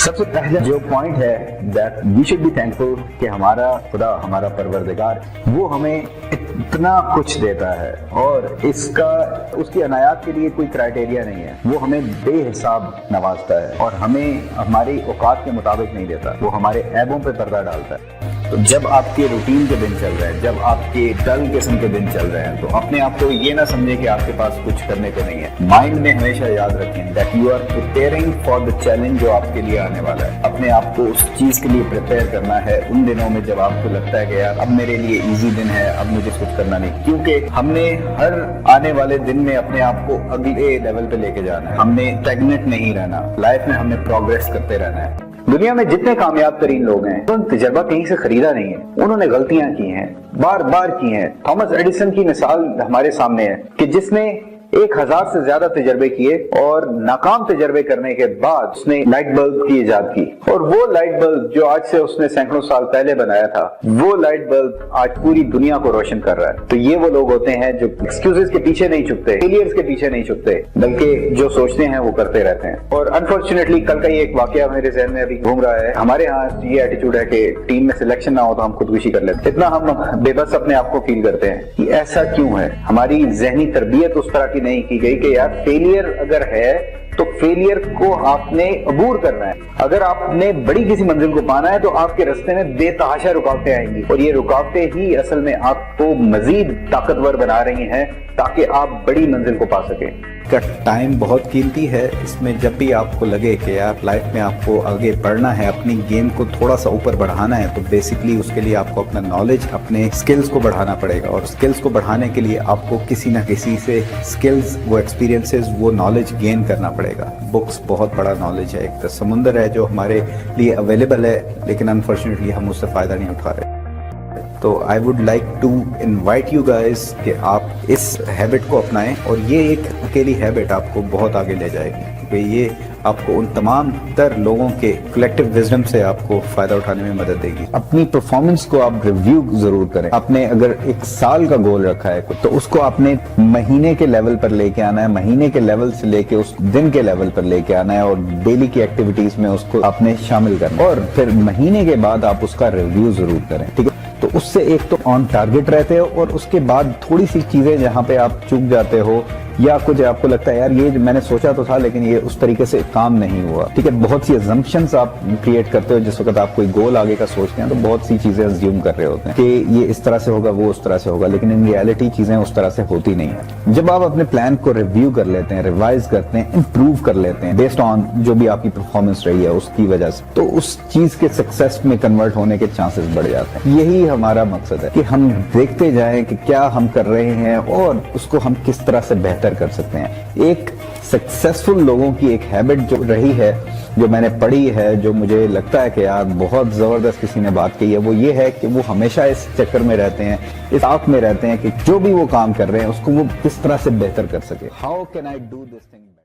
سب سے پہلا جو پوائنٹ ہے that we should be thankful کہ ہمارا خدا، ہمارا پروردگار، وہ ہمیں اتنا کچھ دیتا ہے اور اس کی عنایات کے لیے کوئی کرائٹیریا نہیں ہے. وہ ہمیں بے حساب نوازتا ہے اور ہمیں ہماری اوقات کے مطابق نہیں دیتا، وہ ہمارے عیبوں پہ پردہ ڈالتا ہے. تو جب آپ کے روٹین کے دن چل رہے ہیں، جب آپ کے ڈل قسم کے دن چل رہے ہیں، تو اپنے آپ کو یہ نہ سمجھیں کہ آپ کے پاس کچھ کرنے کو نہیں ہے. مائنڈ میں ہمیشہ یاد رکھیں that you are preparing for the challenge جو آپ کے لیے آنے والا ہے. اپنے آپ کو اس چیز کے لیے پریپیئر کرنا ہے ان دنوں میں جب آپ کو لگتا ہے کہ یار اب میرے لیے ایزی دن ہے، اب مجھے کچھ کرنا نہیں. کیونکہ ہم نے ہر آنے والے دن میں اپنے آپ کو اگلے لیول پہ لے کے جانا ہے. ہم نے اسٹیگنٹ نہیں رہنا، لائف میں ہم نے پروگریس کرتے رہنا ہے. دنیا میں جتنے کامیاب ترین لوگ ہیں انہوں نے تجربہ کہیں سے خریدا نہیں ہے، انہوں نے غلطیاں کی ہیں، بار بار کی ہیں. تھامس ایڈیسن کی مثال ہمارے سامنے ہے کہ جس نے 1000 سے زیادہ تجربے کیے اور ناکام تجربے کرنے کے بعد اس نے لائٹ بلب کی ایجاد کی. اور وہ لائٹ بلب جو آج سے اس نے سینکڑوں سال پہلے بنایا تھا، وہ لائٹ بلب آج پوری دنیا کو روشن کر رہا ہے. تو یہ وہ لوگ ہوتے ہیں جو ایکسکیوزز کے پیچھے نہیں چھپتے، فیلیئرز کے پیچھے نہیں چھپتے، بلکہ جو سوچتے ہیں وہ کرتے رہتے ہیں. اور انفارچونیٹلی کل کا یہ ایک واقعہ میرے ذہن میں ابھی گھوم رہا ہے. ہمارے ہاں یہ ایٹیٹیوڈ ہے کہ ٹیم میں سلیکشن نہ ہو تو ہم خودکشی کر لیتے ہیں. اتنا ہم بے بس اپنے آپ کو فیل کرتے ہیں کہ ایسا کیوں ہے. ہماری ذہنی تربیت اس طرح کی نہیں کی گئی کہ فیلئر اگر ہے تو فیلئر کو آپ نے عبور کرنا ہے. اگر آپ نے بڑی کسی منزل کو پانا ہے تو آپ کے راستے میں بے تحاشا رکاوٹیں آئیں گی، اور یہ رکاوٹیں ہی اصل میں آپ کو مزید طاقتور بنا رہی ہیں تاکہ آپ بڑی منزل کو پا سکیں. کا ٹائم بہت قیمتی ہے. اس میں جب بھی آپ کو لگے کہ یار لائف میں آپ کو آگے بڑھنا ہے، اپنی گیم کو تھوڑا سا اوپر بڑھانا ہے، تو بیسکلی اس کے لیے آپ کو اپنا نالج، اپنے سکلز کو بڑھانا پڑے گا. اور سکلز کو بڑھانے کے لیے آپ کو کسی نہ کسی سے سکلز، وہ ایکسپیرینسز، وہ نالج گین کرنا پڑے گا. بکس بہت بڑا نالج ہے، ایک سمندر ہے جو ہمارے لیے اویلیبل ہے، لیکن انفارچونیٹلی ہم اس سے فائدہ نہیں اٹھا رہے. تو I would like to invite you guys کہ آپ اس ہیبٹ کو اپنائیں، اور یہ ایک اکیلی ہیبٹ آپ کو بہت آگے لے جائے گی، کیونکہ یہ آپ کو ان تمام تر لوگوں کے کلیکٹیو وزڈم سے آپ کو فائدہ اٹھانے میں مدد دے گی. اپنی پرفارمنس کو آپ ریویو ضرور کریں. آپ نے اگر 1 سال کا گول رکھا ہے تو اس کو آپ نے مہینے کے لیول پر لے کے آنا ہے، مہینے کے لیول سے لے کے اس دن کے لیول پر لے کے آنا ہے، اور ڈیلی کی ایکٹیویٹیز میں اس کو آپ نے شامل کرنا ہے. اور پھر مہینے کے بعد آپ اس کا ریویو ضرور کریں. ٹھیک ہے، تو اس سے ایک تو آن ٹارگٹ رہتے ہو، اور اس کے بعد تھوڑی سی چیزیں جہاں پہ آپ چک جاتے ہو یا کچھ آپ کو لگتا ہے یار یہ میں نے سوچا تو تھا لیکن یہ اس طریقے سے کام نہیں ہوا. ٹھیک ہے، بہت سی assumptions آپ کریٹ کرتے ہو. جس وقت آپ کوئی گول آگے کا سوچتے ہیں تو بہت سی چیزیں assume کر رہے ہوتے ہیں کہ یہ اس طرح سے ہوگا، وہ اس طرح سے ہوگا، لیکن ان ریالٹی چیزیں اس طرح سے ہوتی نہیں ہیں. جب آپ اپنے پلان کو ریویو کر لیتے ہیں، ریوائز کرتے ہیں، امپروو کر لیتے ہیں بیسڈ آن جو بھی آپ کی پرفارمنس رہی ہے اس کی وجہ سے، تو اس چیز کے سکسیس میں کنورٹ ہونے کے چانسز بڑھ جاتے ہیں. یہی ہمارا مقصد ہے کہ ہم دیکھتے جائیں کہ کیا ہم کر رہے ہیں اور اس کو ہم کس طرح سے بہتر کر سکتے ہیں. ایک سکسیسفل لوگوں کی ایک ہیبٹ جو رہی ہے، جو میں نے پڑھی ہے، جو مجھے لگتا ہے کہ یار بہت زبردست کسی نے بات کی ہے، وہ یہ ہے کہ وہ ہمیشہ اس چکر میں رہتے ہیں، اس آنکھ میں رہتے ہیں کہ جو بھی وہ کام کر رہے ہیں اس کو وہ کس طرح سے بہتر کر سکے. How can I do this thing.